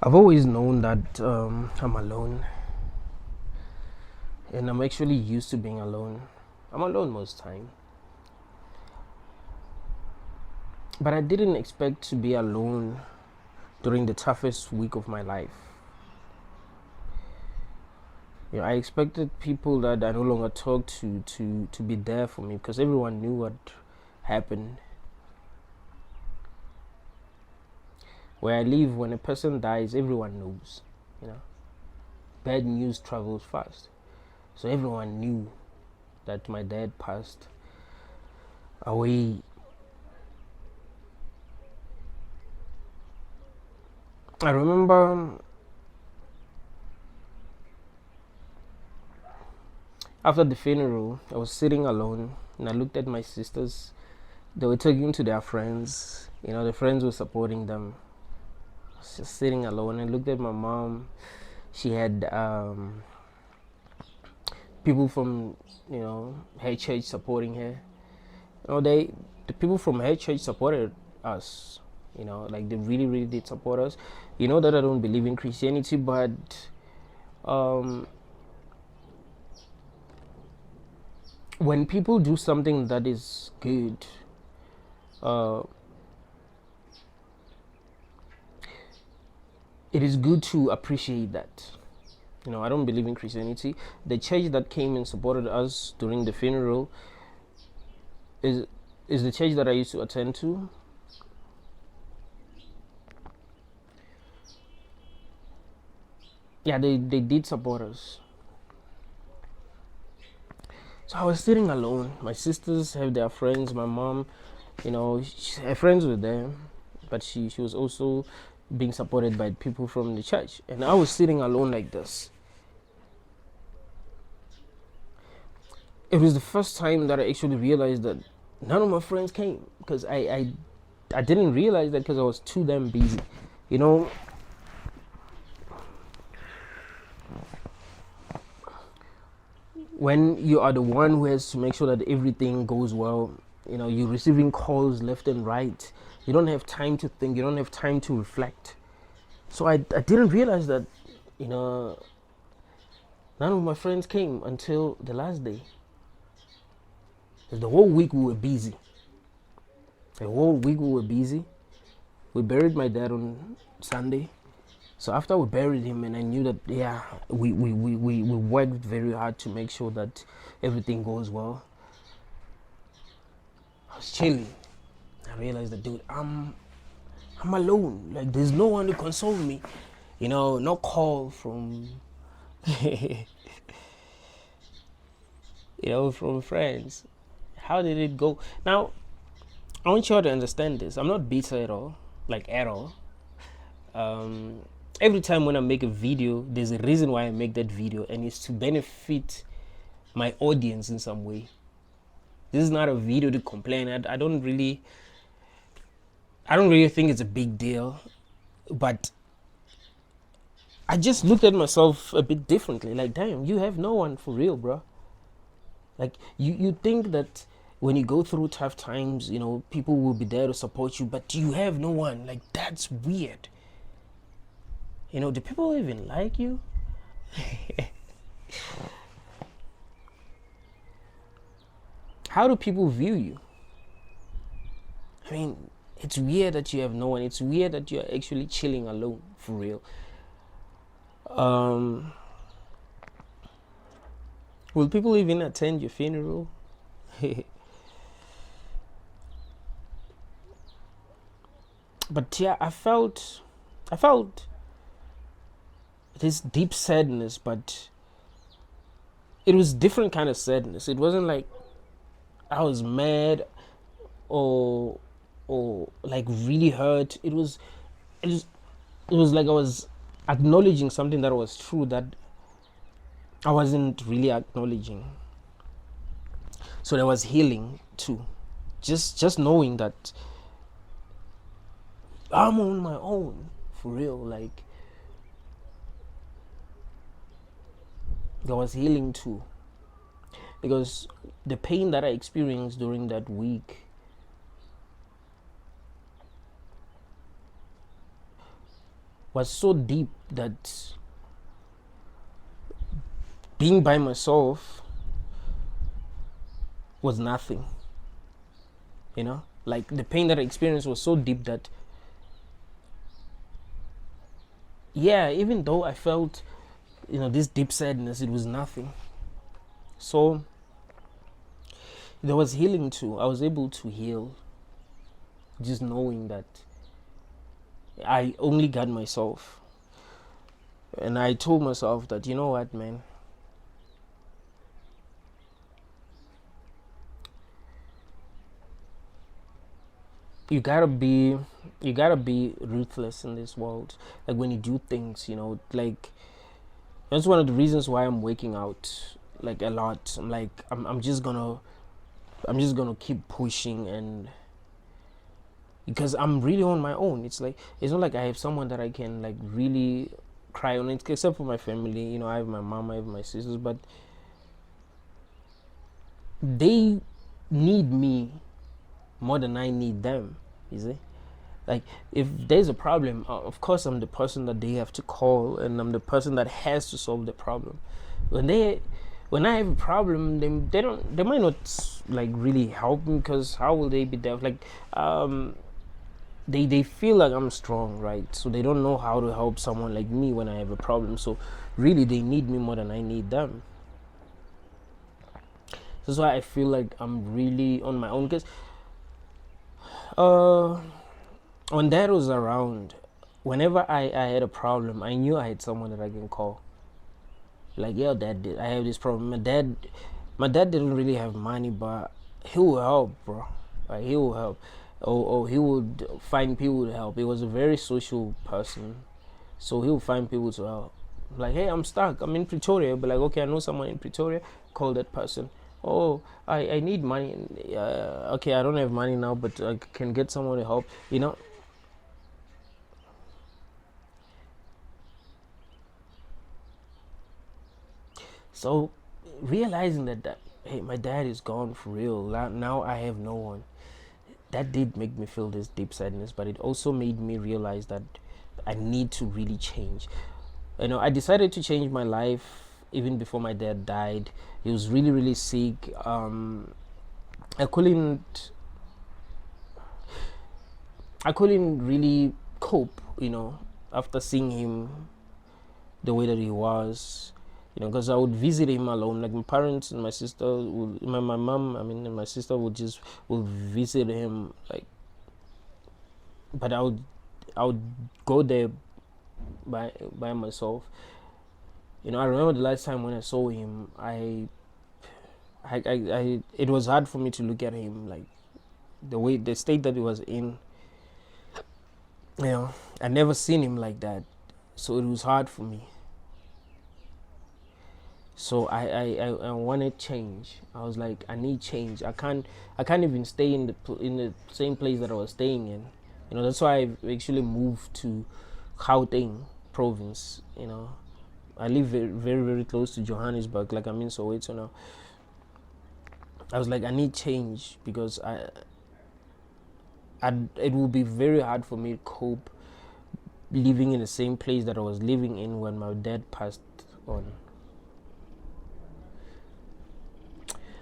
I've always known that I'm alone, and I'm actually used to being alone. I'm alone most time, but I didn't expect to be alone during the toughest week of my life. I expected people that I no longer talk to be there for me because everyone knew what happened. Where I live, when a person dies, everyone knows. You know, bad news travels fast, so everyone knew that my dad passed away. I remember after the funeral, I was sitting alone and I looked at my sisters. They were talking to their friends. The friends were supporting them. I was just sitting alone. I looked at my mom. She had people from her church supporting her. The people from her church supported us. Like they really, really did support us. That I don't believe in Christianity, but when people do something that is good, it is good to appreciate that. I don't believe in Christianity. The church that came and supported us during the funeral is the church that I used to attend to. Yeah, they did support us. So I was sitting alone. My sisters have their friends. My mom, her friends were there, but she was also being supported by people from the church. And I was sitting alone like this. It was the first time that I actually realized that none of my friends came because I didn't realize that because I was too damn busy. When you are the one who has to make sure that everything goes well, you're receiving calls left and right. You don't have time to think. You don't have time to reflect. So I didn't realize that, none of my friends came until the last day. The whole week we were busy. We buried my dad on Sunday. So after we buried him, and I knew that, we worked very hard to make sure that everything goes well. I was chilling. I realized that, dude, I'm alone. Like, there's no one to console me. No call from, from friends. How did it go? Now, I want you all to understand this. I'm not bitter at all, like at all. Every time when I make a video, there's a reason why I make that video, and it's to benefit my audience in some way. This is not a video to complain. I don't really think it's a big deal, but I just looked at myself a bit differently. Like, damn, you have no one for real, bro. Like, you think that when you go through tough times, people will be there to support you, but you have no one. Like, that's weird. Do people even like you? How do people view you? I mean, it's weird that you have no one. It's weird that you're actually chilling alone, for real. Will people even attend your funeral? But yeah, I felt this deep sadness, but it was different kind of sadness. It wasn't like I was mad or like really hurt. It was like I was acknowledging something that was true that I wasn't really acknowledging. So there was healing too. Just knowing that I'm on my own, for real. Like, there was healing too, because the pain that I experienced during that week, was so deep that being by myself was nothing. Like the pain that I experienced was so deep that, yeah, even though I felt, this deep sadness, it was nothing. So there was healing too. I was able to heal just knowing that I only got myself. And I told myself that, you know what, man, you gotta be ruthless in this world. Like when you do things, like that's one of the reasons why I'm waking out like a lot. I'm like I'm just gonna keep pushing, and because I'm really on my own. It's like it's not like I have someone that I can like really cry on, except for my family. I have my mom, I have my sisters, but they need me more than I need them. You see, like if there's a problem, of course I'm the person that they have to call, and I'm the person that has to solve the problem. When I have a problem, they might not like really help me, because how will they be there? Like they feel like I'm strong, right? So they don't know how to help someone like me when I have a problem. So really they need me more than I need them. That's why I feel like I'm really on my own, because uh when dad was around, whenever I had a problem, I knew I had someone that I can call. Like, yeah, dad, I have this problem. My dad didn't really have money, but he will help, bro. Like he will help, or he would find people to help. He was a very social person, so he would find people to help. Like, hey, I'm stuck. I'm in Pretoria, but like, okay, I know someone in Pretoria. Call that person. Oh, I need money. Okay, I don't have money now, but I can get someone to help. So realizing that hey, my dad is gone for real. Now I have no one. That did make me feel this deep sadness, but it also made me realize that I need to really change. I decided to change my life even before my dad died. He was really, really sick. I couldn't, I couldn't really cope. After seeing him the way that he was. Because I would visit him alone. Like my parents and my sister, my mom, and my sister would visit him. Like, but I would go there by myself. I remember the last time when I saw him, it was hard for me to look at him, like the state that he was in. I never seen him like that, so it was hard for me. So I wanted change. I was like, I need change. I can't even stay in the same place that I was staying in. That's why I actually moved to Gauteng province. I live very, very, very close to Johannesburg. Like I'm in Soweto now. I was like, I need change, because it will be very hard for me to cope living in the same place that I was living in when my dad passed on.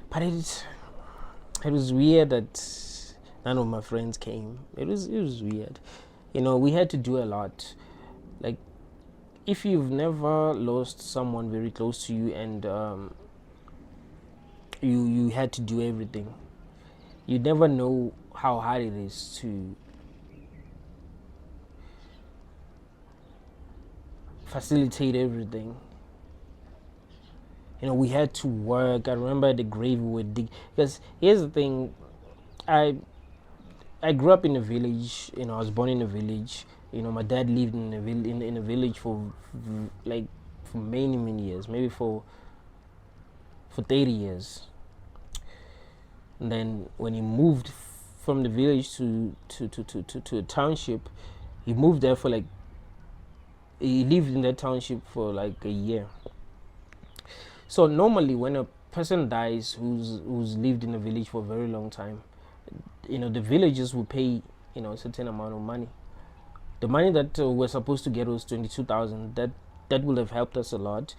But it was weird that none of my friends came. It was weird. We had to do a lot. Like, if you've never lost someone very close to you, and you had to do everything, you never know how hard it is to facilitate everything. We had to work. I remember at the grave we would dig. Because here's the thing, I I grew up in a village. I was born in a village. My dad lived in a village for many, many years, maybe for 30 years. And then when he moved from the village to a township, he moved there he lived in that township for like a year. So normally when a person dies who's lived in a village for a very long time, the villagers will pay a certain amount of money. The money that we're supposed to get was 22,000. That would have helped us a lot,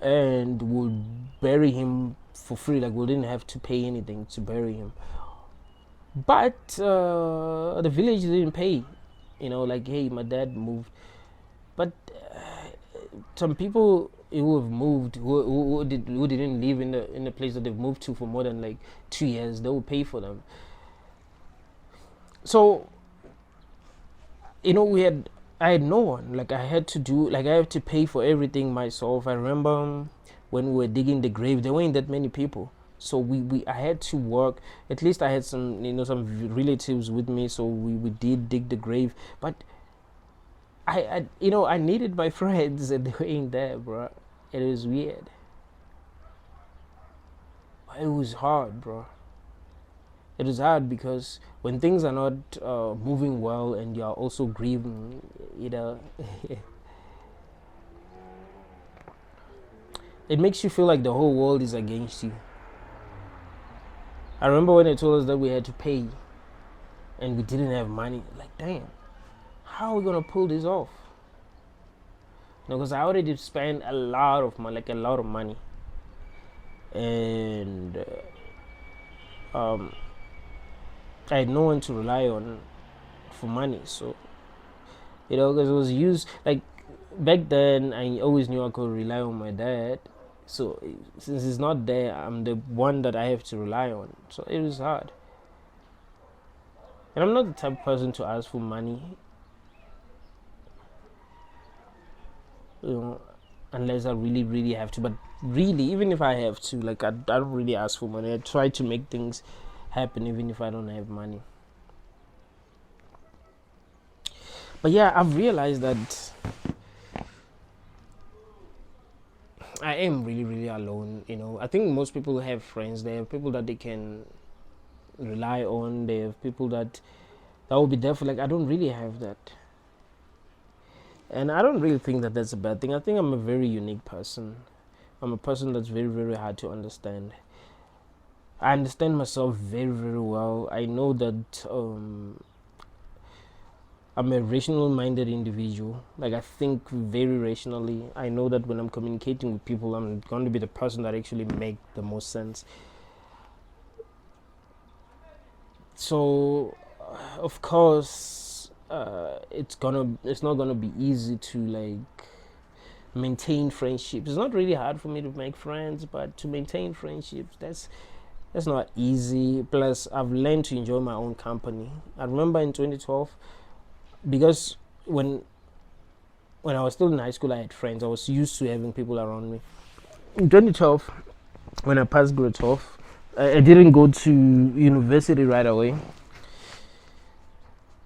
and we'll bury him for free. Like we didn't have to pay anything to bury him. But the village didn't pay. Like, hey, my dad moved. But some people who have moved, who didn't live in the place that they've moved to for more than like 2 years, they will pay for them. So I had no one. Like I had to pay for everything myself. I remember when we were digging the grave, there weren't that many people. So I had to work. At least I had some relatives with me, so we did dig the grave. But I needed my friends and they ain't there, bro. It was weird. It was hard, bro. It is hard because when things are not moving well and you are also grieving, it makes you feel like the whole world is against you. I remember when they told us that we had to pay and we didn't have money. Like, damn, how are we gonna pull this off? Because I already spent a lot of money, and I had no one to rely on for money. So because it was used like back then, I always knew I could rely on my dad. So since he's not there, I'm the one that I have to rely on. So it was hard. And I'm not the type of person to ask for money, unless I really, really have to. But really, even if I have to, like I don't really ask for money. I try to make things happen even if I don't have money. But yeah, I've realized that I am really, really alone. I think most people have friends. They have people that they can rely on. They have people that will be there for. Like, I don't really have that, and I don't really think that that's a bad thing. I think I'm a very unique person. I'm a person that's very, very hard to understand. I understand myself very, very well. I know that I'm a rational-minded individual. Like, I think very rationally. I know that when I'm communicating with people, I'm going to be the person that actually make the most sense. So, of course, it's not gonna be easy to like maintain friendships. It's not really hard for me to make friends, but to maintain friendships, that's not easy. Plus, I've learned to enjoy my own company. I remember in 2012. Because when I was still in high school, I had friends. I was used to having people around me. In 2012, when I passed grade 12, I didn't go to university right away.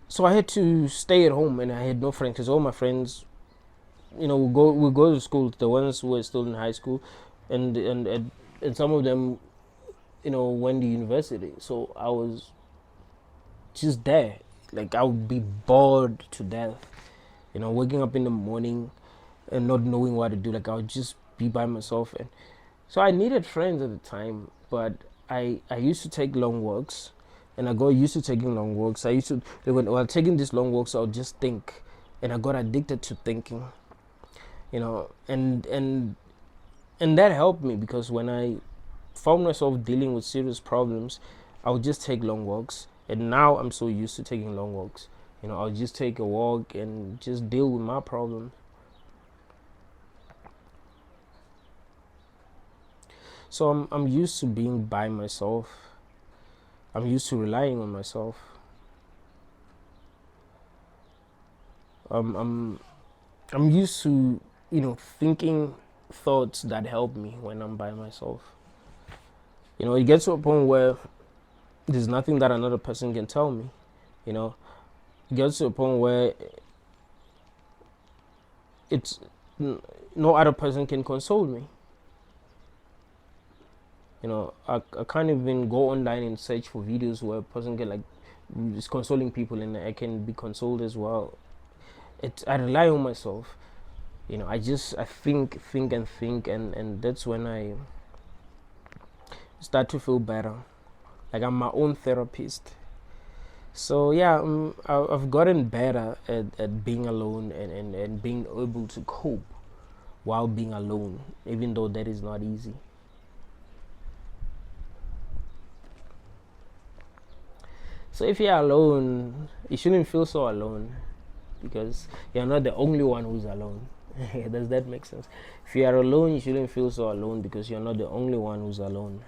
So I had to stay at home, and I had no friends because all my friends, we go to school. The ones who were still in high school, and some of them, went to university. So I was just there. Like, I would be bored to death, waking up in the morning and not knowing what to do. Like, I would just be by myself. And so I needed friends at the time, but I used to take long walks, and I got used to taking long walks. I used to, while taking these long walks, I would just think, and I got addicted to thinking, and that helped me because when I found myself dealing with serious problems, I would just take long walks. And now I'm so used to taking long walks. I'll just take a walk and just deal with my problem. So I'm used to being by myself. I'm used to relying on myself. I'm used to thinking thoughts that help me when I'm by myself. It gets to a point where there's nothing that another person can tell me. It gets to a point where it's no other person can console me. I can't even go online and search for videos where a person can is consoling people and I can be consoled as well. I rely on myself. I think and that's when I start to feel better. Like, I'm my own therapist. So yeah, I've gotten better at being alone, and being able to cope while being alone, even though that is not easy. So if you're alone, you shouldn't feel so alone, because you're not the only one who's alone. Does that make sense? If you are alone, you shouldn't feel so alone, because you're not the only one who's alone.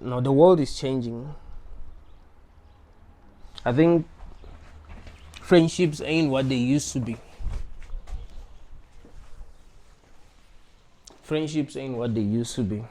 Now the world is changing. I think friendships ain't what they used to be. Friendships ain't what they used to be.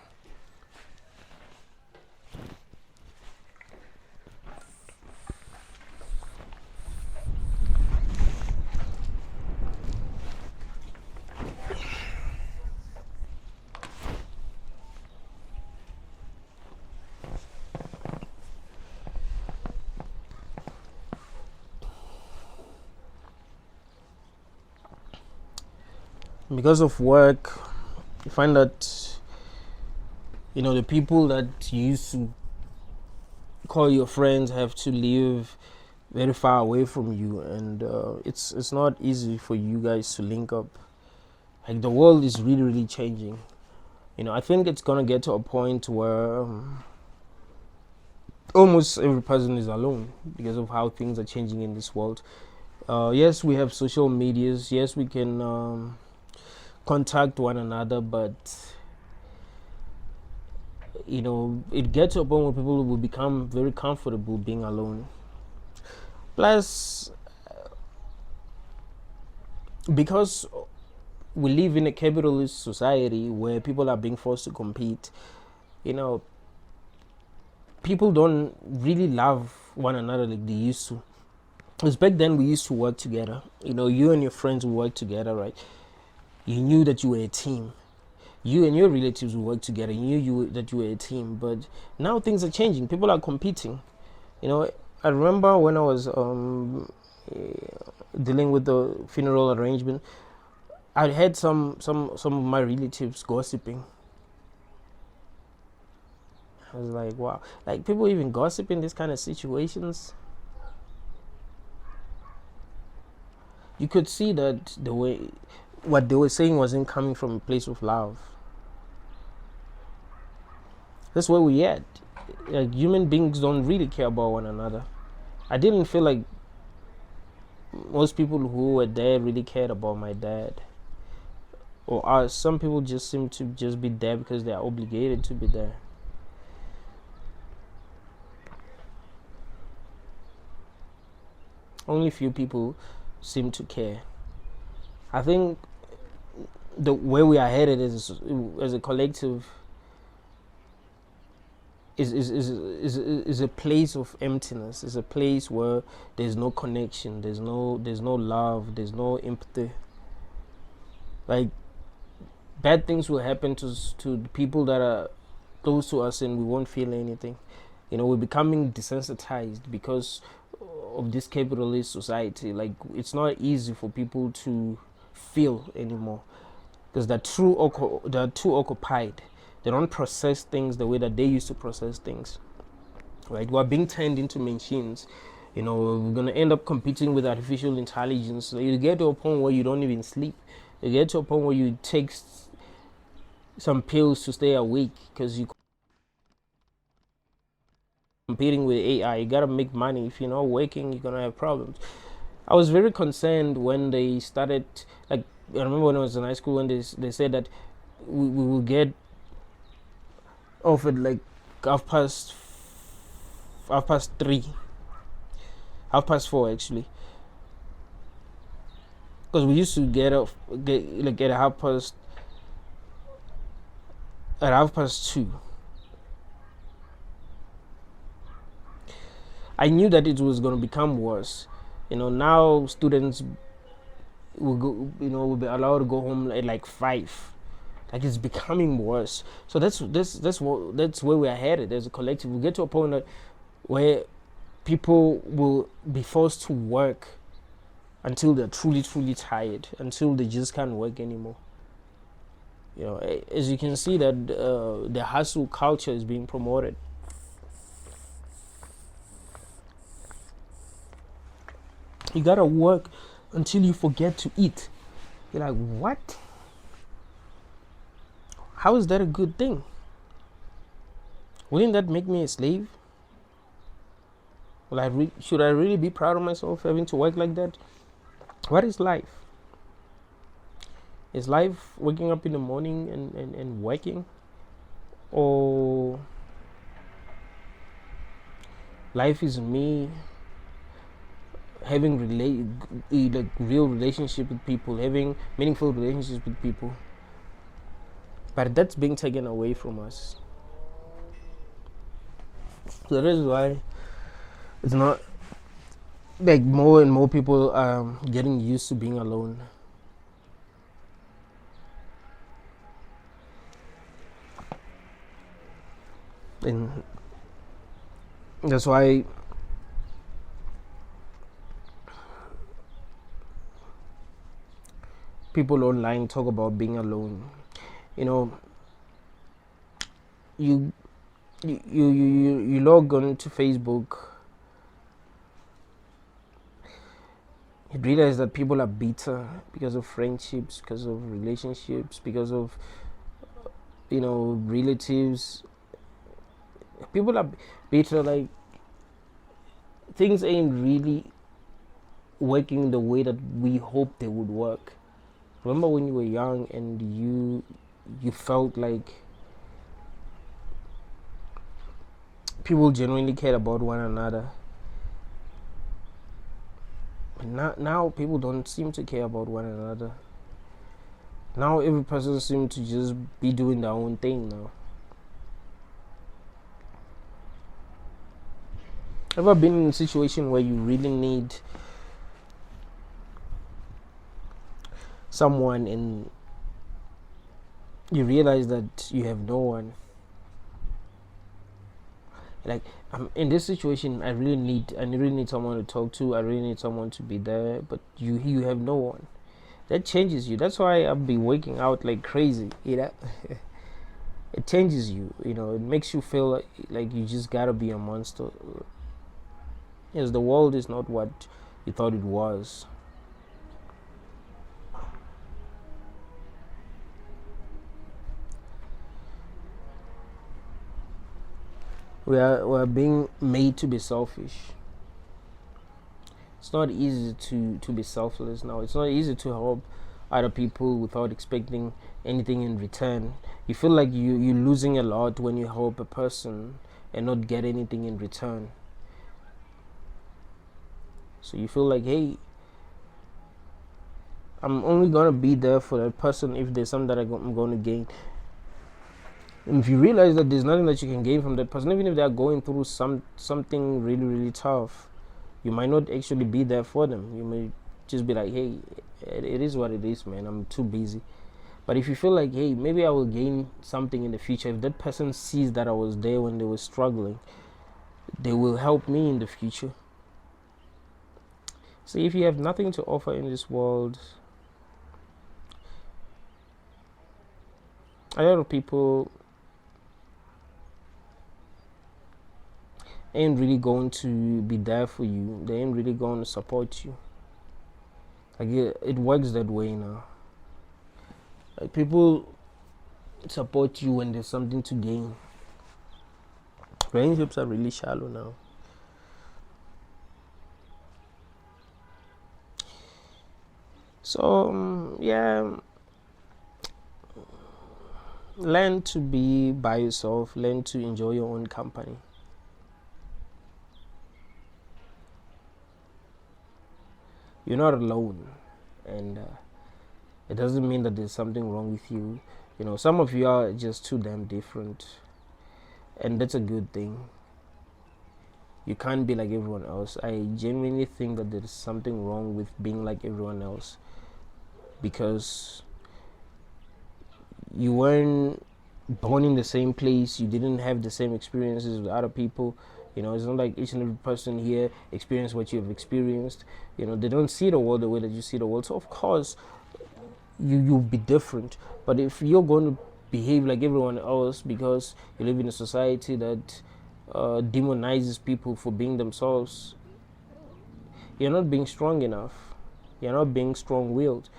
Because of work, you find that the people that you used to call your friends have to live very far away from you, and it's not easy for you guys to link up. Like, the world is really, really changing. I think it's gonna get to a point where almost every person is alone because of how things are changing in this world. Yes, we have social medias. Yes, we can contact one another, but it gets to a point where people will become very comfortable being alone. Plus, because we live in a capitalist society where people are being forced to compete, people don't really love one another like they used to. Because back then we used to work together. You and your friends would work together, right? You knew that you were a team. You and your relatives would work together. You knew that you were a team. But now things are changing. People are competing. I remember when I was dealing with the funeral arrangement, I had some of my relatives gossiping. I was like, wow, like, people even gossip in these kind of situations. You could see that the way what they were saying wasn't coming from a place of love. That's where we at. Like, human beings don't really care about one another. I didn't feel like most people who were there really cared about my dad or us. Some people just seem to just be there because they are obligated to be there. Only few people seem to care. I think the way we are headed as a collective is a place of emptiness. It's a place where there's no connection, there's no love, there's no empathy. Like, bad things will happen to people that are close to us, and we won't feel anything. We're becoming desensitized because of this capitalist society. Like, it's not easy for people to feel anymore because they're too occupied. They don't process things the way that they used to process things. Right? We're being turned into machines. We're gonna end up competing with artificial intelligence. So you get to a point where you don't even sleep. You get to a point where you take some pills to stay awake because you're competing with AI. You gotta make money. If you're not working, you're gonna have problems. I was very concerned when they started. Like, I remember when I was in high school when they said that we will get offered like half past 3, half past 4 actually, because we used to get like at half past 2. I knew that it was going to become worse. Now students will go, will be allowed to go home at like 5. Like, it's becoming worse. So that's where we are headed as a collective. We get to a point where people will be forced to work until they're truly, truly tired, until they just can't work anymore. As you can see that the hustle culture is being promoted. You gotta work until you forget to eat. You're like, what? How is that a good thing? Wouldn't that make me a slave? Should I really be proud of myself having to work like that? What is life? Is life waking up in the morning and working? Or life is me having like real relationship with people, having meaningful relationships with people, but that's being taken away from us. So that is why it's not like more and more people getting used to being alone. And that's why people online talk about being alone. You know, you you log on to Facebook, you realize that people are bitter because of friendships, because of relationships, because of relatives. People are bitter, like things ain't really working the way that we hoped they would work. Remember when you were young and you felt like people genuinely cared about one another. But now people don't seem to care about one another. Now every person seems to just be doing their own thing now. Ever been in a situation where you really need someone and you realize that you have no one? Like, I'm in this situation, I really need someone to talk to. I really need someone to be there, but you have no one. That changes you. That's why I'll be waking out like crazy. It changes you. It makes you feel like you just gotta be a monster. Yes, the world is not what you thought it was. We're being made to be selfish. It's not easy to be selfless now. It's not easy to help other people without expecting anything in return. You feel like you're losing a lot when you help a person and not get anything in return. So you feel like, hey, I'm only gonna be there for that person if there's something that I'm gonna gain. And if you realize that there's nothing that you can gain from that person, even if they're going through something really, really tough, you might not actually be there for them. You may just be like, hey, it is what it is, man. I'm too busy. But if you feel like, hey, maybe I will gain something in the future, if that person sees that I was there when they were struggling, they will help me in the future. See, if you have nothing to offer in this world, a lot of people ain't really going to be there for you. They ain't really going to support you. Like it works that way now. Like people support you when there's something to gain. Relationships are really shallow now. So yeah, learn to be by yourself. Learn to enjoy your own company. You're not alone, and it doesn't mean that there's something wrong with you. Some of you are just too damn different, and that's a good thing. You can't be like everyone else. I genuinely think that there's something wrong with being like everyone else, because you weren't born in the same place. You didn't have the same experiences with other people. It's not like each and every person here experienced what you've experienced. They don't see the world the way that you see the world. So of course, you'll be different. But if you're going to behave like everyone else because you live in a society that demonizes people for being themselves, you're not being strong enough. You're not being strong-willed.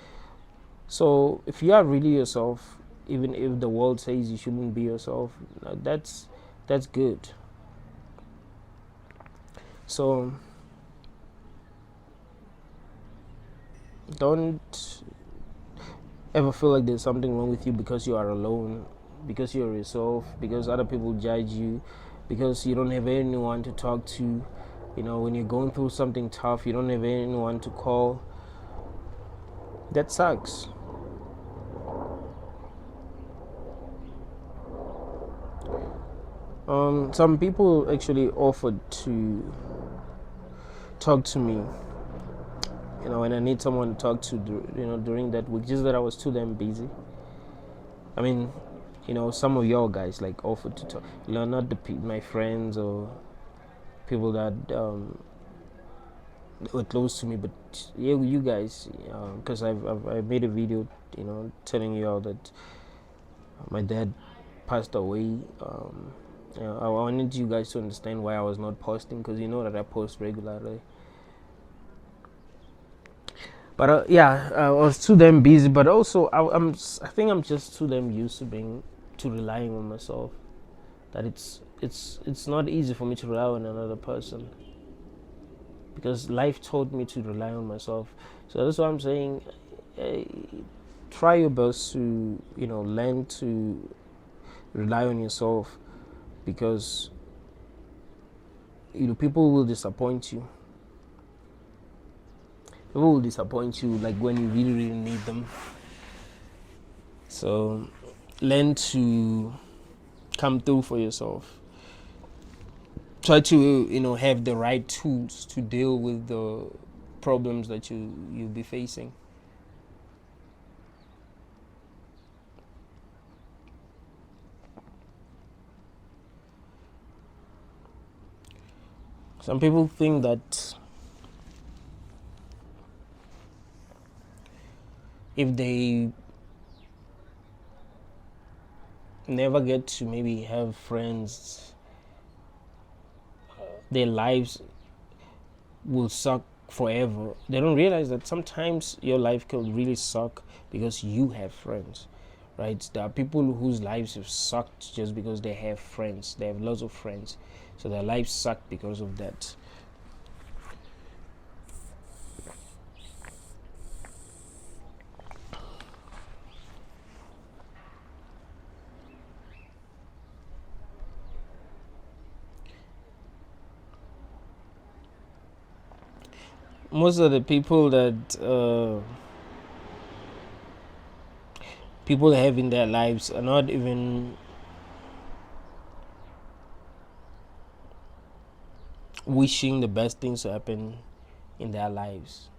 So if you are really yourself, even if the world says you shouldn't be yourself, that's good. So don't ever feel like there's something wrong with you because you are alone, because you're yourself, because other people judge you, because you don't have anyone to talk to. When you're going through something tough, you don't have anyone to call. That sucks. Some people actually offered to talk to me, when I need someone to talk to, during that week, just that I was too damn busy. I mean, some of y'all guys like offered to talk, not my friends or people that were close to me, but yeah, you guys, because I've made a video, telling you all that my dad passed away. I wanted you guys to understand why I was not posting, because you know that I post regularly. But I was too damn busy. But also, I think I'm just too damn used to relying on myself. That it's not easy for me to rely on another person, because life taught me to rely on myself. So that's why I'm saying, try your best to learn to rely on yourself, because people will disappoint you. People will disappoint you, like when you really, really need them. So learn to come through for yourself. Try to have the right tools to deal with the problems that you'll be facing. Some people think that if they never get to maybe have friends, their lives will suck forever. They don't realize that sometimes your life can really suck because you have friends, right? There are people whose lives have sucked just because they have friends. They have lots of friends, so their lives suck because of that. Most of the people that people have in their lives are not even wishing the best things to happen in their lives.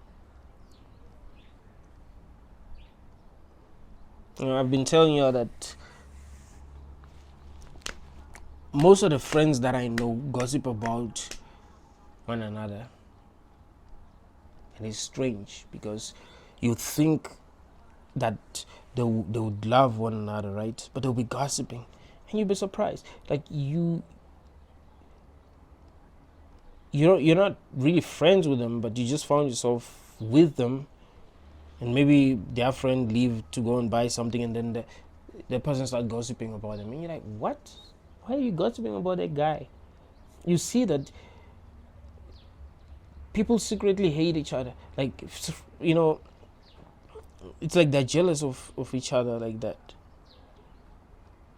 I've been telling you all that most of the friends that I know gossip about one another. And it's strange, because you think that they would love one another, right? But they'll be gossiping, and you'll be surprised. Like you're not really friends with them, but you just found yourself with them, and maybe their friend leave to go and buy something, and then the person start gossiping about them, and you're like, what? Why are you gossiping about that guy? You see that people secretly hate each other. Like, it's like they're jealous of each other like that.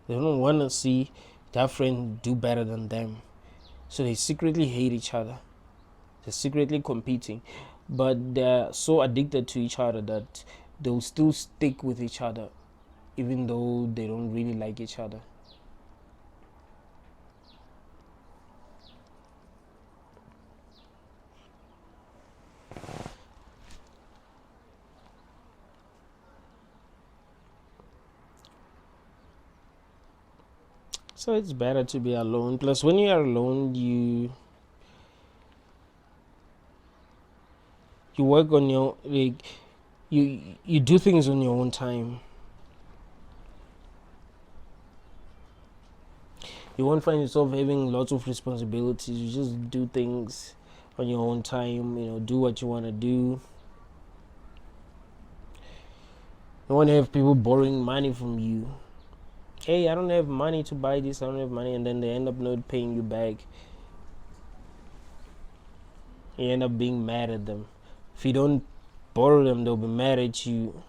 They don't want to see their friend do better than them. So they secretly hate each other. They're secretly competing. But they're so addicted to each other that they'll still stick with each other, even though they don't really like each other. So it's better to be alone. Plus, when you are alone, you work on your, like, you do things on your own time. You won't find yourself having lots of responsibilities. You just do things on your own time, do what you want to do. You want to have people borrowing money from you. Hey, I don't have money to buy this, I don't have money, and then they end up not paying you back. You end up being mad at them. If you don't borrow them, they'll be mad at you.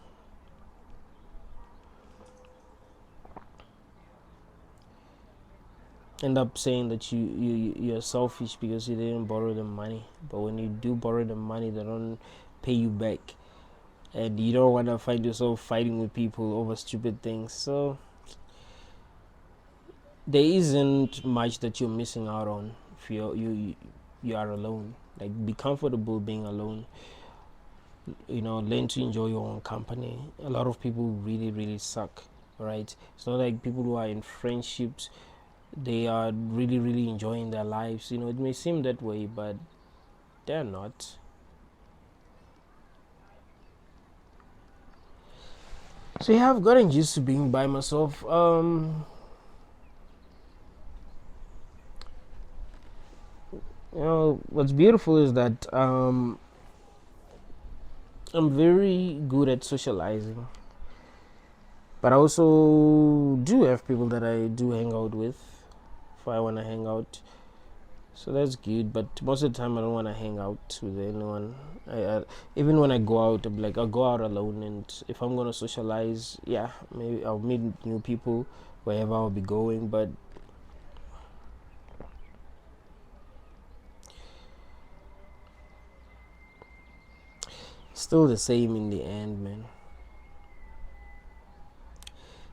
End up saying that you're selfish because you didn't borrow them money. But when you do borrow them money, they don't pay you back, and you don't want to find yourself fighting with people over stupid things. So there isn't much that you're missing out on if you are alone. Like, be comfortable being alone. Learn to enjoy your own company. A lot of people really, really suck, right? It's not like people who are in friendships, they are really, really enjoying their lives. It may seem that way, but they're not. So yeah, I've gotten used to being by myself. What's beautiful is that I'm very good at socializing, but I also do have people that I do hang out with if I want to hang out. So that's good, but most of the time I don't want to hang out with anyone. Even when I go out, I'm like, I'll go out alone, and if I'm gonna socialize, yeah, maybe I'll meet new people wherever I'll be going, but still the same in the end, man.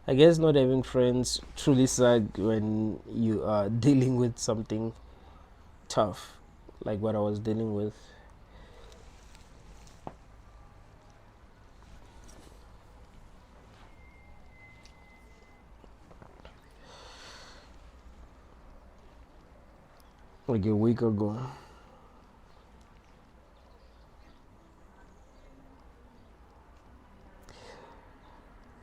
I guess not having friends truly suck when you are dealing with something tough, like what I was dealing with. Like a week ago.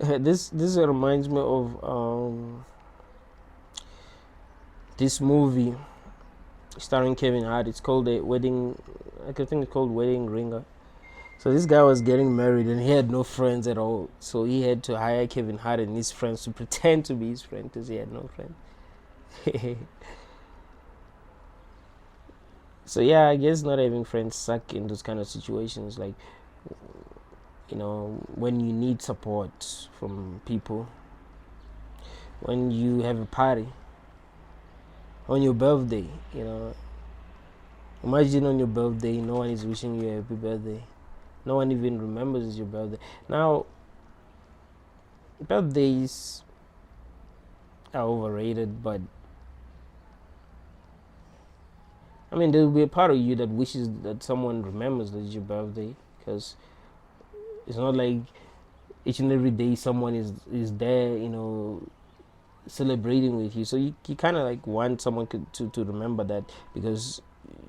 This reminds me of this movie starring Kevin Hart. It's called a wedding. I think it's called Wedding Ringer. So this guy was getting married and he had no friends at all. So he had to hire Kevin Hart and his friends to pretend to be his friend because he had no friends. So yeah, I guess not having friends suck in those kind of situations. Like, when you need support from people, when you have a party, on your birthday, imagine on your birthday, no one is wishing you a happy birthday. No one even remembers it's your birthday. Now, birthdays are overrated, but I mean, there will be a part of you that wishes that someone remembers that it's your birthday, because it's not like each and every day someone is there, celebrating with you. So you kind of like want someone to remember that, because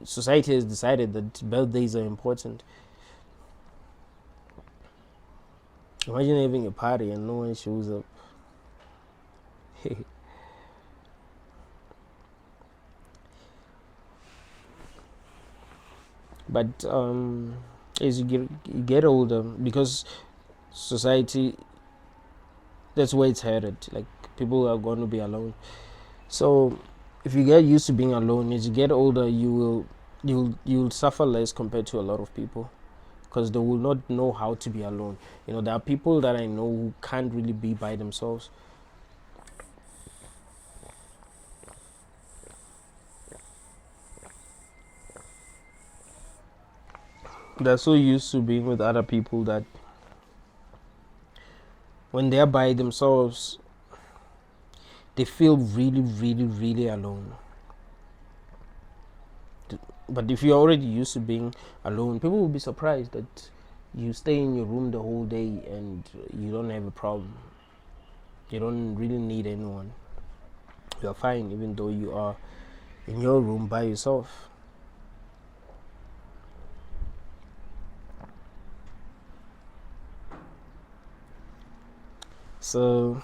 society has decided that birthdays are important. Imagine having a party and no one shows up. But as you get older, because society, that's where it's headed. Like, people are going to be alone. So if you get used to being alone, as you get older, you'll suffer less compared to a lot of people, because they will not know how to be alone. There are people that I know who can't really be by themselves. They're so used to being with other people that when they're by themselves, they feel really, really, really alone. But if you're already used to being alone, people will be surprised that you stay in your room the whole day and you don't have a problem. You don't really need anyone. You're fine even though you are in your room by yourself. So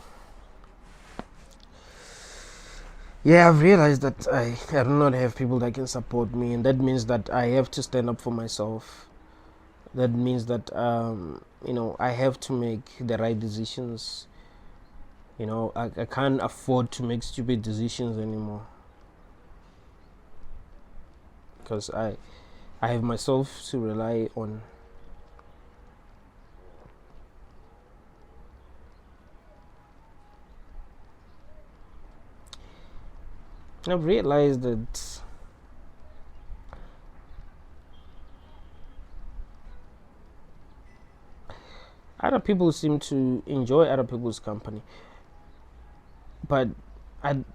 Yeah, I've realized that I do not have people that can support me, and that means that I have to stand up for myself. That means that I have to make the right decisions. I can't afford to make stupid decisions anymore, because I have myself to rely on. I've realized that other people seem to enjoy other people's company, but I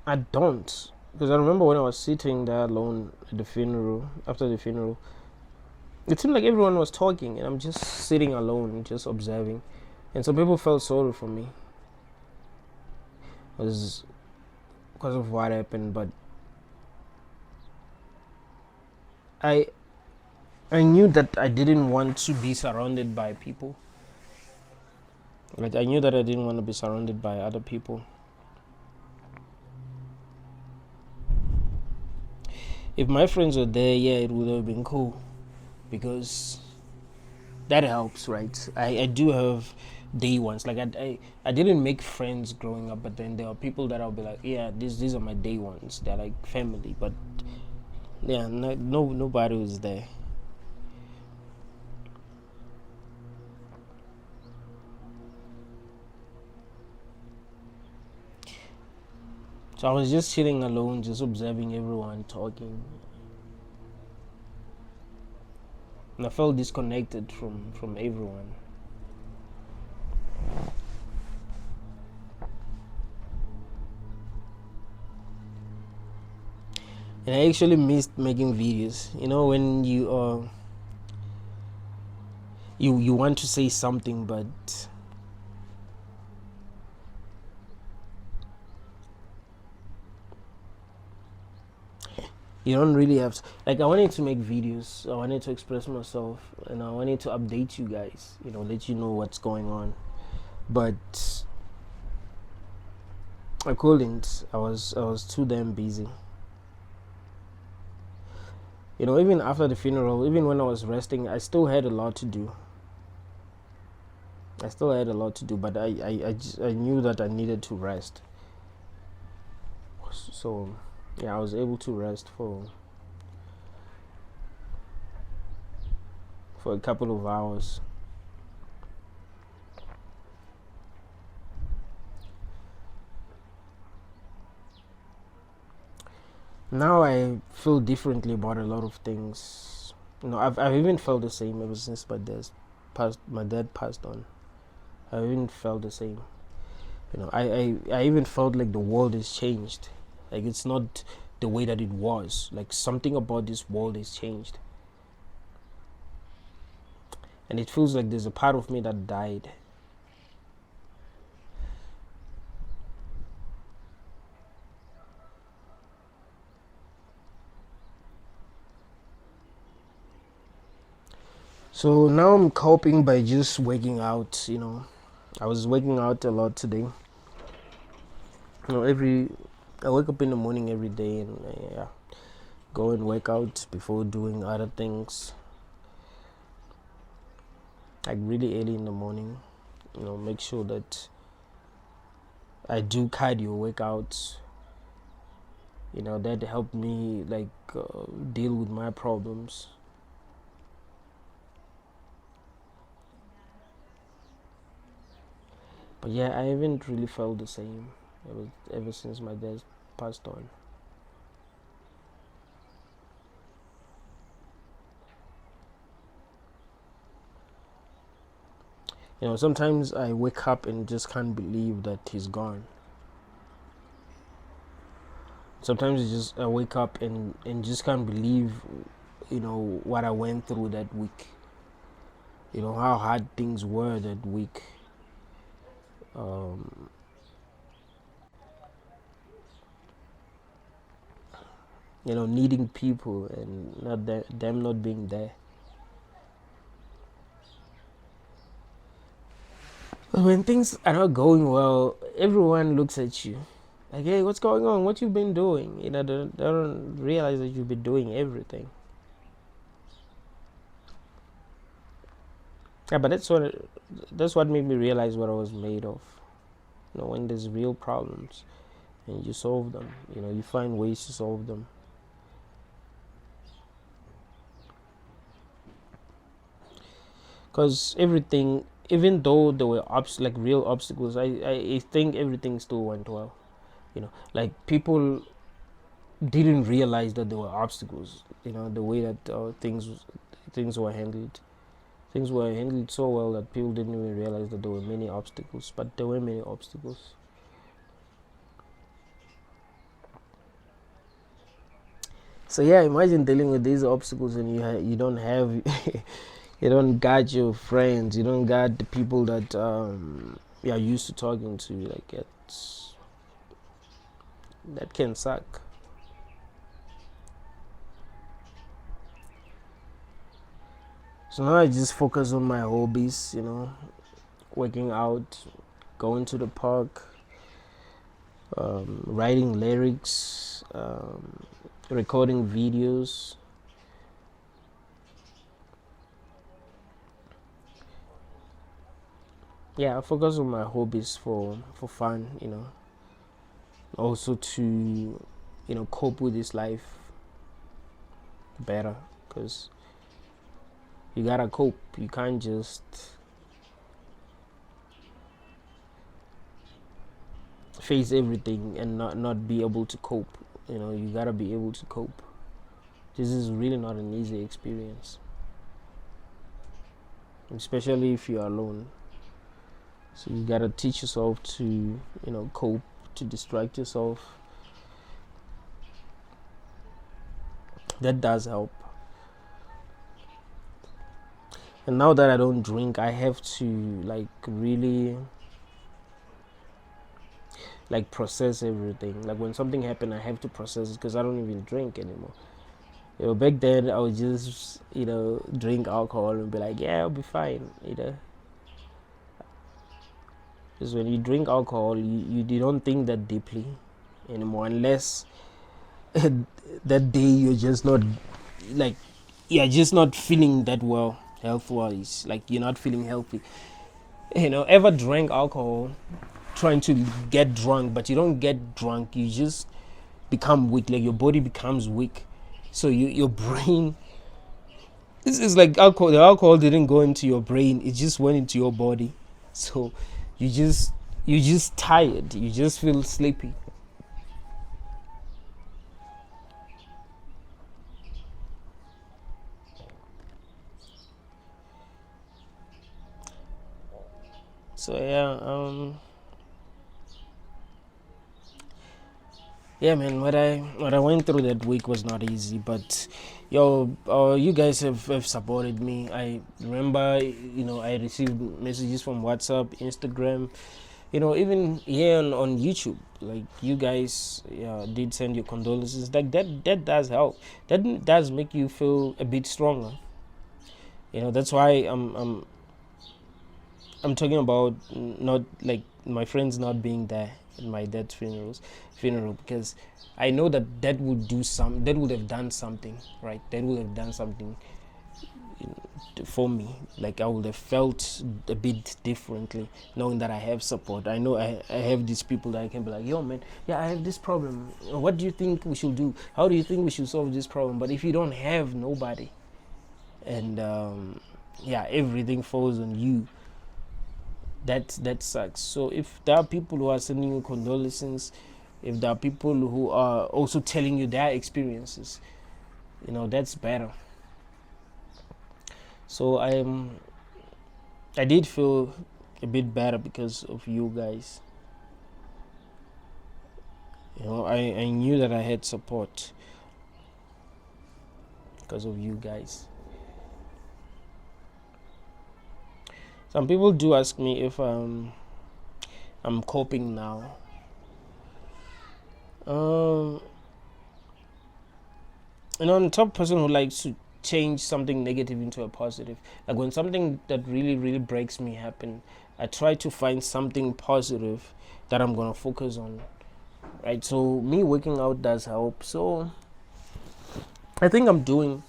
I don't, because I remember when I was sitting there alone at the funeral, after the funeral, it seemed like everyone was talking, and I'm just sitting alone, just observing, and some people felt sorry for me, was because of what happened, but I I knew that I didn't want to be surrounded by people. Like, I knew that I didn't want to be surrounded by other people. If my friends were there, yeah, it would have been cool, because that helps, right? I do have day ones. Like, I didn't make friends growing up, but then there are people that I'll be like, yeah, these are my day ones. They're like family, but yeah, nobody was there. So I was just sitting alone, just observing everyone talking, and I felt disconnected from everyone. And I actually missed making videos. When you want to say something, but you don't really have to. Like, I wanted to make videos, I wanted to express myself, and I wanted to update you guys, let you know what's going on, but I couldn't. I was too damn busy. Even after the funeral, even when I was resting, I still had a lot to do. But I knew that I needed to rest. So yeah, I was able to rest for a couple of hours. Now I feel differently about a lot of things. I've even felt the same ever since my dad passed on. I even felt the same. I even felt like the world has changed. Like, it's not the way that it was. Like, something about this world has changed. And it feels like there's a part of me that died. So now I'm coping by just waking out. I was waking out a lot today. Every I wake up in the morning every day, and yeah, go and work out before doing other things. Like, really early in the morning, make sure that I do cardio workouts. That helped me, like, deal with my problems. But yeah, I haven't really felt the same ever since my dad passed on. Sometimes I wake up and just can't believe that he's gone. Sometimes I wake up and just can't believe, what I went through that week. How hard things were that week. Um, Needing people and them not being there. But when things are not going well, everyone looks at you. Like, hey, what's going on? What you've been doing? They don't realize that you've been doing everything. Yeah, but that's what made me realize what I was made of. When there's real problems and you solve them, you find ways to solve them. Because everything, even though there were like real obstacles, I think everything still went well. Like people didn't realize that there were obstacles. The way that things were handled. Things were handled so well that people didn't even realize that there were many obstacles, but there were many obstacles. So yeah, imagine dealing with these obstacles and you don't have you don't got your friends, you don't got the people that you're used to talking to. Like that can suck. So now I just focus on my hobbies, working out, going to the park, writing lyrics, recording videos. Yeah, I focus on my hobbies for fun, also to cope with this life better, because you gotta cope. You can't just face everything and not be able to cope. You gotta be able to cope. This is really not an easy experience, especially if you're alone. So you gotta teach yourself to cope, to distract yourself. That does help. And now that I don't drink, I have to really process everything. Like when something happened, I have to process it because I don't even drink anymore. Back then I would just drink alcohol and be like, yeah, I'll be fine. Because when you drink alcohol, you don't think that deeply anymore, unless that day you're just not you're just not feeling that well health wise. Like you're not feeling healthy. Ever drank alcohol trying to get drunk, but you don't get drunk, you just become weak. Like your body becomes weak, so your brain, this is like alcohol. The alcohol didn't go into your brain, it just went into your body. So you just tired, you just feel sleepy. So yeah, man, what I went through that week was not easy, but you guys have supported me. I remember, I received messages from WhatsApp, Instagram, even here on YouTube. Like you guys, did send your condolences. Like that does help. That does make you feel a bit stronger. That's why I'm talking about not like my friends not being there at my dad's funeral, because I know that would have done something, right? That would have done something for me. Like I would have felt a bit differently knowing that I have support. I know I have these people that I can be like, yo man, yeah, I have this problem. What do you think we should do? How do you think we should solve this problem? But if you don't have nobody, and everything falls on you, that sucks. So if there are people who are sending you condolences, if there are people who are also telling you their experiences, that's better. So I did feel a bit better because of you guys. I knew that I had support because of you guys. Some people do ask me if I'm coping now. I'm the type of person who likes to change something negative into a positive. Like when something that really, really breaks me happen, I try to find something positive that I'm gonna focus on. right? So me working out does help. So I think I'm doing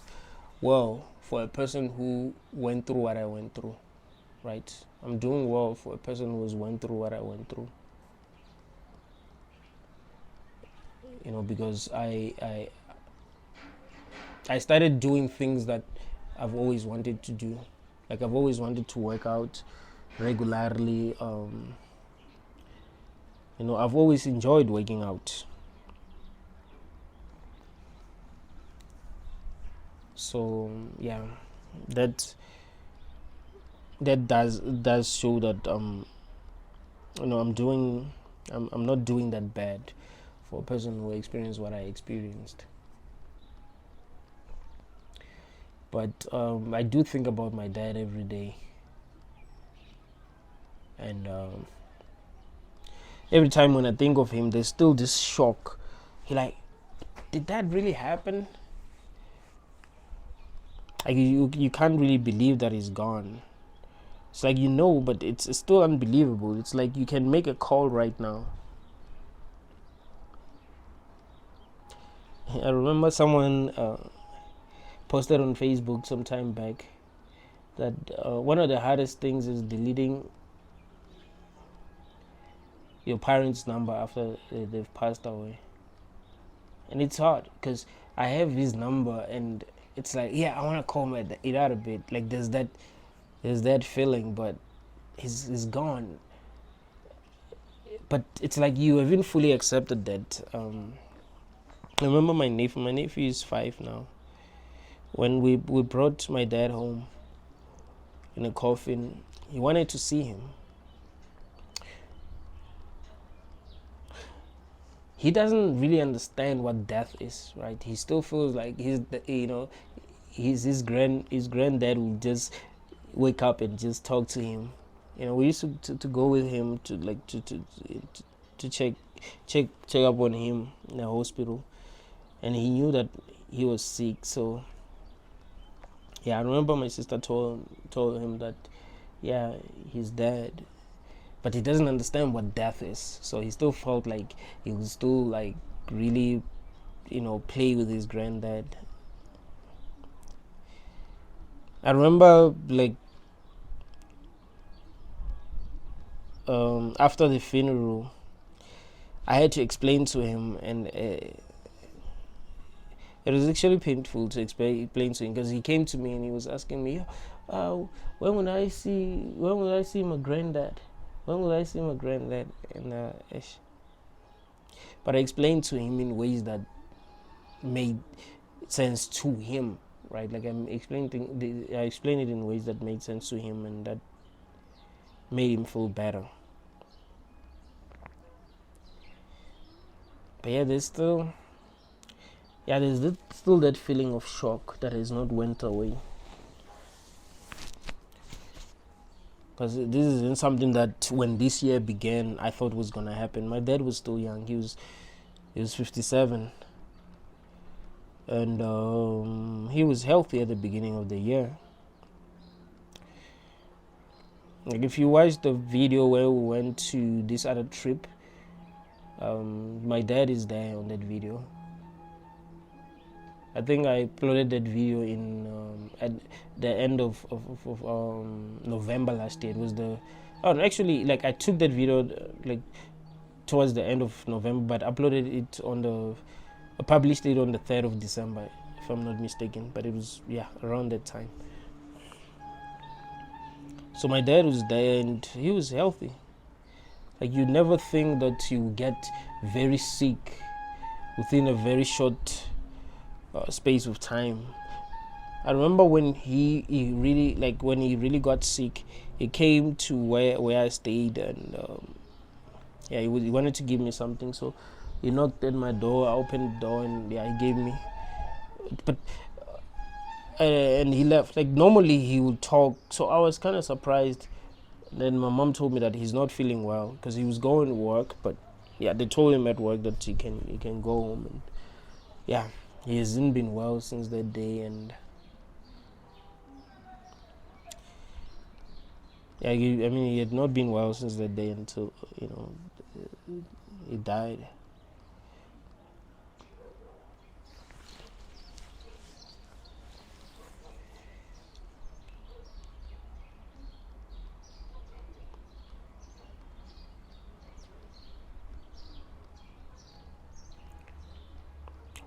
well for a person who went through what I went through, right? I'm doing well for a person who has went through what I went through. Because I started doing things that I've always wanted to do. Like I've always wanted to work out regularly. I've always enjoyed working out. So yeah, that does show that I'm not doing that bad for a person who experienced what I experienced. But I do think about my dad every day, and every time when I think of him, there's still this shock. Did that really happen? Like you can't really believe that he's gone. It's like but it's still unbelievable. It's like you can make a call right now. I remember someone posted on Facebook some time back that one of the hardest things is deleting your parents' number after they've passed away. And it's hard because I have his number and it's like, yeah, I want to call it out a bit. Like there's that feeling, but he's gone. But it's like you haven't fully accepted that. I remember my nephew is 5 now. When we brought my dad home in a coffin, he wanted to see him. He doesn't really understand what death is, right? He still feels like his granddad will just wake up and just talk to him. We used to go with him to check up on him in the hospital, and he knew that he was sick. So yeah, I remember my sister told him that yeah, he's dead, but he doesn't understand what death is. So he still felt like he would still like really play with his granddad. I remember like after the funeral, I had to explain to him, and it was actually painful to explain to him because he came to me and he was asking me, when will I see my granddad? When will I see my granddad? And but I explained to him in ways that made sense to him, right? Like I explained it in ways that made sense to him and that made him feel better. But yeah, there's still that feeling of shock that has not went away. Because this isn't something that when this year began I thought was gonna happen. My dad was still young. He was 57, and he was healthy at the beginning of the year. Like if you watch the video where we went to this other trip, my dad is there on that video. I think I uploaded that video in at the end of November last year. It was actually like I took that video like towards the end of November, but uploaded it published it on the 3rd of December, if I'm not mistaken. But it was around that time. So my dad was there and he was healthy. Like you never think that you get very sick within a very short space of time. I remember when he really got sick, he came to where I stayed, and he wanted to give me something, so he knocked at my door. I opened the door, and he gave me. But and he left. Like normally he would talk, so I was kind of surprised. Then my mom told me that he's not feeling well because he was going to work, but they told him at work that he can go home, and he hasn't been well since that day, and he had not been well since that day until he died.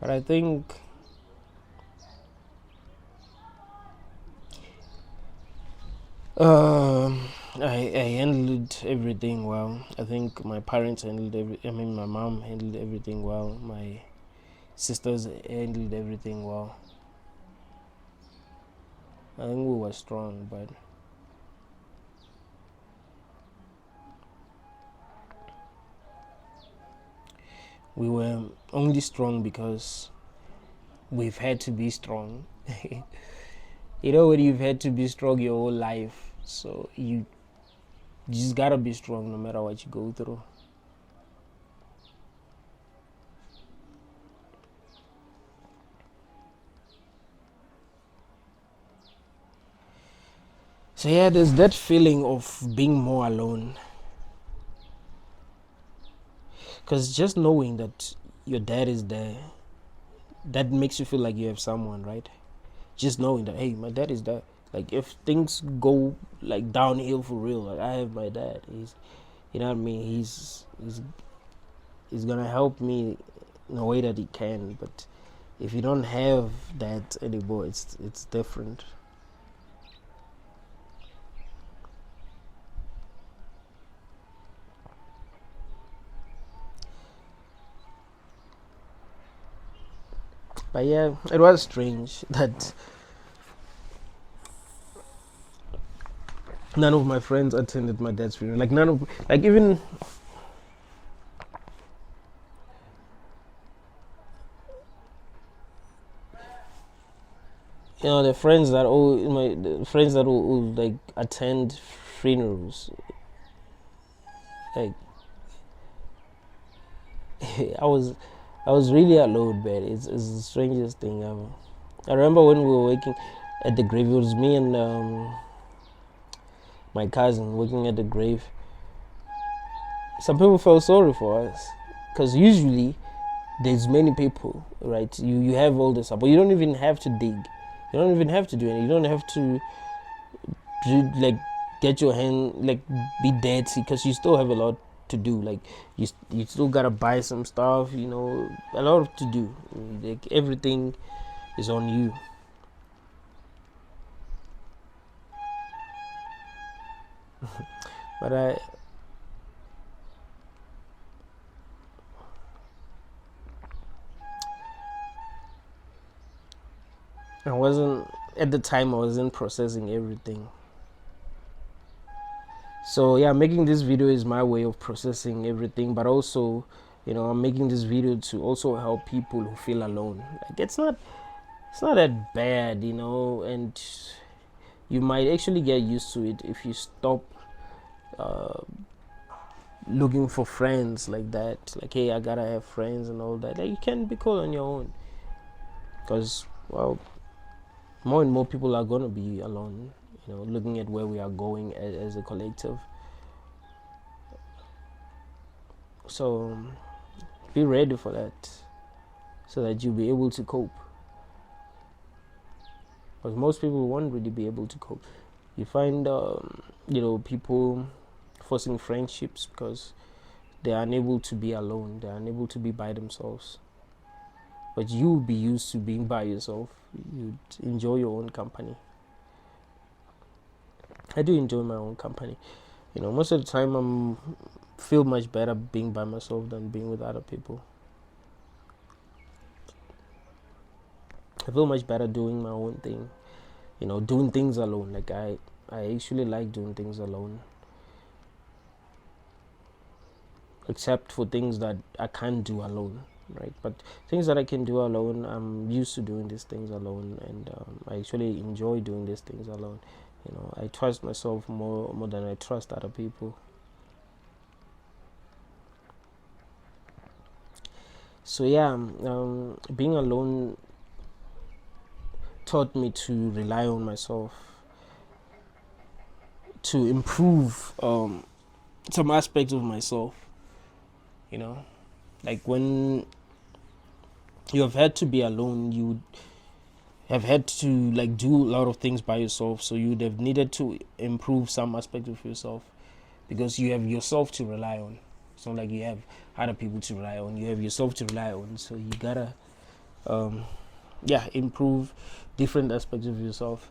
But I think I handled everything well. I think my parents handled my mom handled everything well. My sisters handled everything well. I think we were strong, but we were only strong because we've had to be strong. You know, when you've had to be strong your whole life, so you just gotta be strong no matter what you go through. So yeah, there's that feeling of being more alone, because just knowing that your dad is there, that makes you feel like you have someone, right? Just knowing that, hey, my dad is there. Like if things go like downhill for real, like I have my dad. He's, you know what I mean. He's gonna help me in a way that he can. But if you don't have that anymore, it's different. But yeah, it was strange that none of my friends attended my dad's funeral. Like none of, like even the friends that the friends that will like attend funerals, like I was really alone, man. It's the strangest thing ever. I remember when we were working at the grave. It was me and my cousin working at the grave. Some people felt sorry for us because usually there's many people, right? You have all this, but you don't even have to dig. You don't even have to do anything. You don't have to like get your hand like be dirty because you still have a lot to do. Like you still gotta buy some stuff. A lot to do. Like everything is on you. But I wasn't at the time. I wasn't processing everything. So yeah, making this video is my way of processing everything, but also, I'm making this video to also help people who feel alone. Like it's not that bad, and you might actually get used to it if you stop uh, looking for friends like that. Like, hey, I gotta have friends and all that. Like, you can be cool on your own, because well, more and more people are gonna be alone. Looking at where we are going as a collective. So be ready for that, so that you'll be able to cope. Because most people won't really be able to cope. You find, people forcing friendships because they are unable to be alone. They are unable to be by themselves. But you'll be used to being by yourself. You'd enjoy your own company. I do enjoy my own company. Most of the time I'm feel much better being by myself than being with other people. I feel much better doing my own thing. Doing things alone. Like I actually like doing things alone. Except for things that I can't do alone, right? But things that I can do alone, I'm used to doing these things alone, and I actually enjoy doing these things alone. I trust myself more than I trust other people. So yeah, being alone taught me to rely on myself, to improve some aspects of myself. Like when you have had to be alone, you have had to like do a lot of things by yourself, so you would have needed to improve some aspect of yourself, because you have yourself to rely on. It's not like you have other people to rely on. You have yourself to rely on, so you gotta um, improve different aspects of yourself.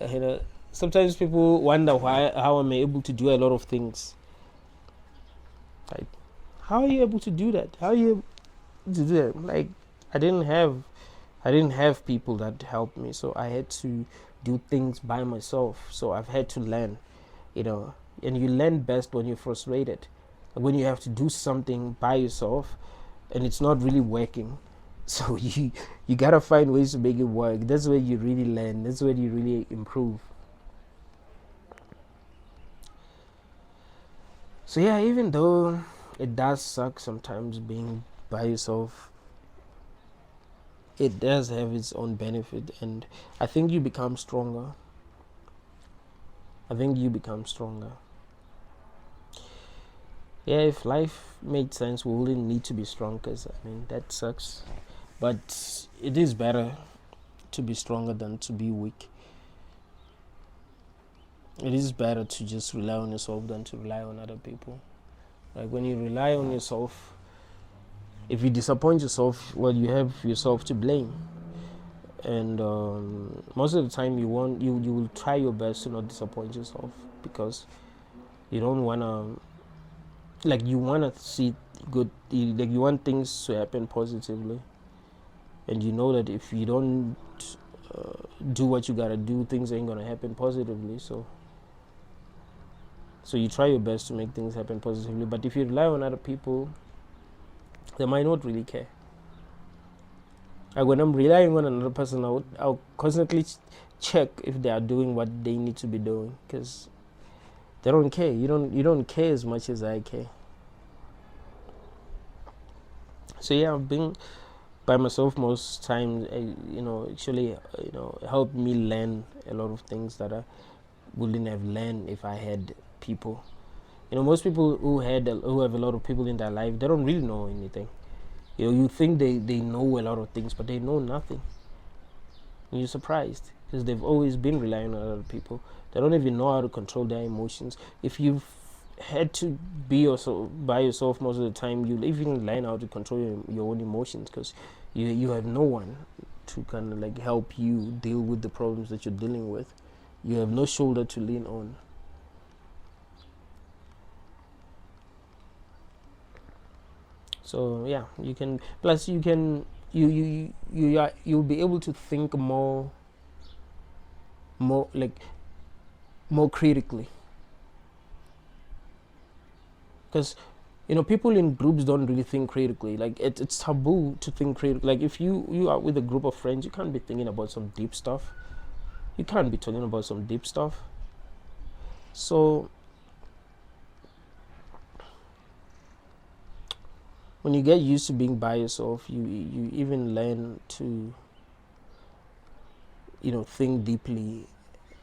You know, sometimes people wonder how am I able to do a lot of things. Like, how are you able to do that? How are you able to do that? Like, I didn't have people that helped me, so I had to do things by myself. So I've had to learn, and you learn best when you're frustrated, when you have to do something by yourself and it's not really working. So you gotta find ways to make it work. That's where you really learn. That's where you really improve. So yeah, even though it does suck sometimes being by yourself, it does have its own benefit, and I think you become stronger. Yeah, if life made sense, we wouldn't need to be strong, because that sucks. But it is better to be stronger than to be weak. It is better to just rely on yourself than to rely on other people. Like, when you rely on yourself, if you disappoint yourself, well, you have yourself to blame. And most of the time, you will try your best to not disappoint yourself, because you don't wanna, like, you wanna see good, like, you want things to happen positively, and you know that if you don't do what you gotta do, things ain't gonna happen positively. So you try your best to make things happen positively. But if you rely on other people, they might not really care. Like, when I'm relying on another person, I'll constantly check if they are doing what they need to be doing, because they don't care. You don't care as much as I care. So yeah, I've been by myself most times. Actually, helped me learn a lot of things that I wouldn't have learned if I had people. Most people who have a lot of people in their life, they don't really know anything. You think they know a lot of things, but they know nothing. And you're surprised, because they've always been relying on other people. They don't even know how to control their emotions. If you've had to be by yourself most of the time, you'll even learn how to control your own emotions, because you have no one to kind of like help you deal with the problems that you're dealing with. You have no shoulder to lean on. So yeah, you can. Plus, you can. You'll be able to think like more critically, because people in groups don't really think critically. Like, it's taboo to think critically. Like, if you are with a group of friends, you can't be thinking about some deep stuff. You can't be talking about some deep stuff. So when you get used to being by yourself, you even learn to think deeply.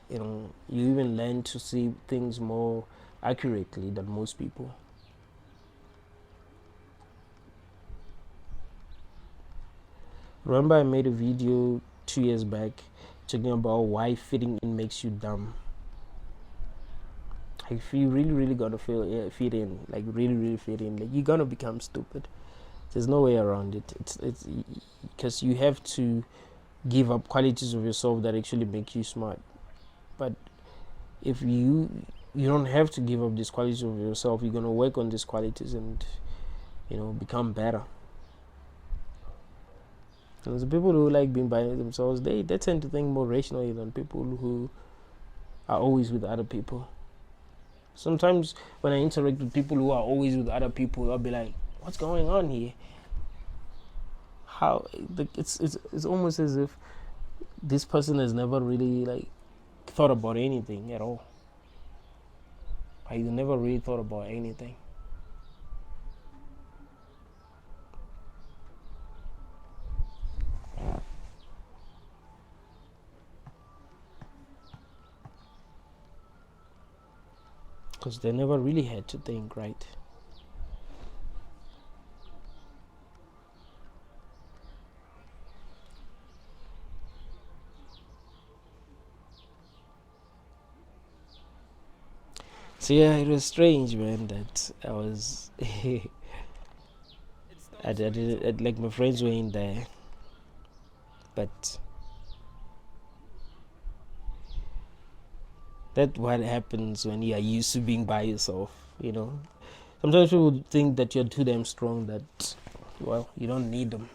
You even learn to see things more accurately than most people. Remember, I made a video 2 years back talking about why fitting in makes you dumb. Like, if you really gotta fit in, like really fit in, like, you're gonna become stupid. There's no way around it. It's because you have to give up qualities of yourself that actually make you smart. But if you don't have to give up these qualities of yourself, you're gonna work on these qualities and become better. And the people who like being by themselves, they tend to think more rationally than people who are always with other people. Sometimes when I interact with people who are always with other people, I'll be like, what's going on here? How it's almost as if this person has never really like thought about anything at all. Like, they never really thought about anything. Because they never really had to think, right? So yeah, it was strange, man, that I was I did like my friends were in there, But that's what happens when you are used to being by yourself, you know. Sometimes people think that you're too damn strong, that, well, you don't need them,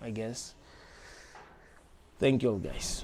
I guess. Thank you all, guys.